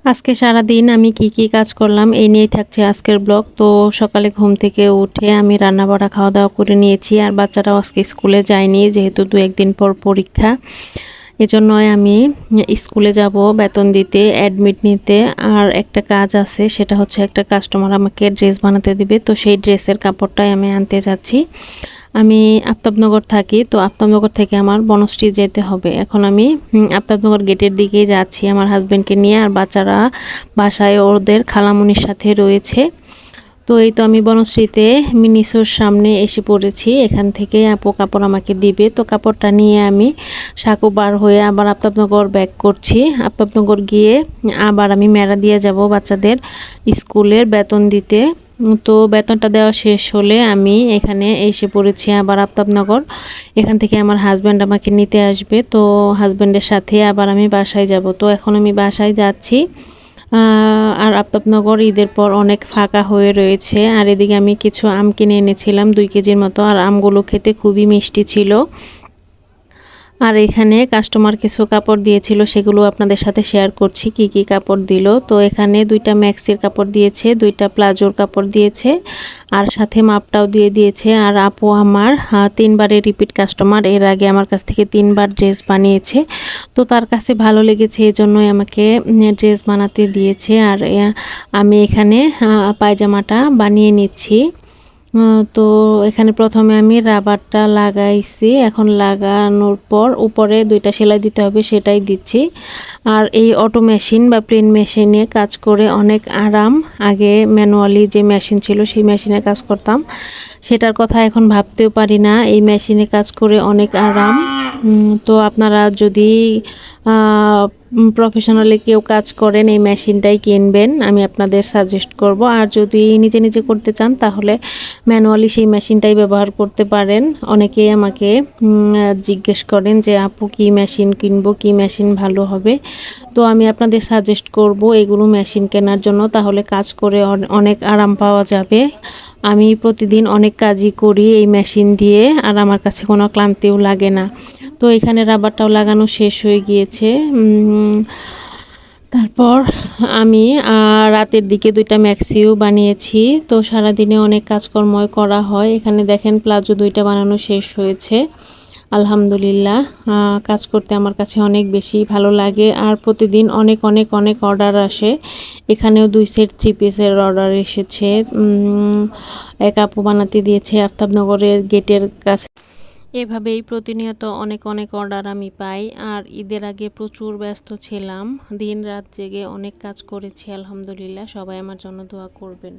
আজকে সারাদিন আমি কি কাজ করলাম এই নিয়েই থাকছে আজকের ব্লগ। তো সকালে ঘুম থেকে উঠে আমি রান্না বাড়া খাওয়া দাওয়া করে নিয়েছি। আর বাচ্চারাও আজকে স্কুলে যায়নি, যেহেতু 2-1 দিন পর পরীক্ষা। এজন্যই আমি স্কুলে যাব বেতন দিতে, অ্যাডমিট নিতে। আর একটা কাজ আছে, সেটা হচ্ছে একটা কাস্টমার আমাকে ড্রেস বানাতে দিবে, তো সেই ড্রেসের কাপড়টাই আমি আনতে যাচ্ছি। আমি আফতাবনগর থাকি, তো আফতাবনগর থেকে আমার বনশ্রী যেতে হবে। এখন আমি আফতাবনগর গেটের দিকেই যাচ্ছি আমার হাজব্যান্ডকে নিয়ে, আর বাচ্চারা বাসায় ওদের খালামুনির সাথে রয়েছে। তো এই তো আমি বনশ্রীতে মিনিসোর সামনে এসে পড়েছি। এখান থেকে আপু কাপড় আমাকে দিবে, তো কাপড়টা নিয়ে আমি সাঁকো বার হয়ে আবার আফতাবনগর ব্যাক করছি। আফতাবনগর গিয়ে আবার আমি মেলা দিয়ে যাব বাচ্চাদের স্কুলের বেতন দিতে। তো বেতনটা দেওয়া শেষ হলে আমি এখানে এসে পড়েছি আবার আফতাবনগর। এখান থেকে আমার হাজব্যান্ড আমাকে নিতে আসবে, তো হাজব্যান্ডের সাথে আবার আমি বাসায় যাব। তো এখন আমি বাসায় যাচ্ছি। আর আফতাবনগর ঈদের পর অনেক ফাঁকা হয়ে রয়েছে। আর এদিকে আমি কিছু আম কিনে এনেছিলাম 2 কেজির মতো, আর আমগুলো খেতে খুবই মিষ্টি ছিল। আর এখানে কাস্টমার কিছু কাপড় দিয়েছিল, সেগুলো আপনাদের সাথে শেয়ার করছি কি কাপড় দিল। তো এখানে 2টা ম্যাক্সির কাপড় দিয়েছে, 2টা প্লাজোর কাপড় দিয়েছে, আর সাথে মাপটাও দিয়ে দিয়েছে। আর আপু আমার 3বারের রিপিট কাস্টমার, এর আগে আমার কাছ থেকে 3বার ড্রেস বানিয়েছে। তো তার কাছে ভালো লেগেছে, এজন্যই আমাকে ড্রেস বানাতে দিয়েছে। আর আমি এখানে পায়জামাটা বানিয়ে নিচ্ছি। তো এখানে প্রথমে আমি রাবারটা লাগাইছি, এখন লাগানোর পর উপরে 2টা সেলাই দিতে হবে, সেটাই দিচ্ছি। আর এই অটো মেশিন বা প্লেন মেশিনে কাজ করে অনেক আরাম। আগে ম্যানুয়ালি যে মেশিন ছিল সেই মেশিনে কাজ করতাম, সেটার কথা এখন ভাবতেও পারি না। এই মেশিনে কাজ করে অনেক আরাম। তো আপনারা যদি প্রফেশনালি কেউ কাজ করেন, এই মেশিনটাই কিনবেন, আমি আপনাদের সাজেস্ট করব। আর যদি নিজে নিজে করতে চান তাহলে ম্যানুয়ালি সেই মেশিনটাই ব্যবহার করতে পারেন। অনেকেই আমাকে জিজ্ঞেস করেন যে আপু কি মেশিন কিনবো, কি মেশিন ভালো হবে। তো আমি আপনাদের সাজেস্ট করব এগুলো মেশিন কেনার জন্য, তাহলে কাজ করে অনেক আরাম পাওয়া যাবে। আমি প্রতিদিন অনেক কাজই করি এই মেশিন দিয়ে, আর আমার কাছে কোনো ক্লান্তিও লাগে না। তো এখানে রাবারটাও লাগানো শেষ হয়ে গিয়েছে। তারপর আমি রাতের দিকে 2টা ম্যাক্সিও বানিয়েছি। তো সারাদিনে অনেক কাজকর্মই করা হয়। এখানে দেখেন প্লাজো 2টা বানানো শেষ হয়েছে। আলহামদুলিল্লাহ, কাজ করতে আমার কাছে অনেক বেশি ভালো লাগে। আর প্রতিদিন অনেক অনেক অনেক অর্ডার আসে। এখানেও 2 সেট 3 পিসের অর্ডার এসেছে। এক আপু বানাতে দিয়েছে আফতাবনগরের গেটের কাছে। এভাবেই প্রতিনিয়ত অনেক অনেক অর্ডার আমি পাই। আর ঈদের আগে প্রচুর ব্যস্ত ছিলাম, দিন রাত জেগে অনেক কাজ করেছি। আলহামদুলিল্লাহ, সবাই আমার জন্য দোয়া করবেন।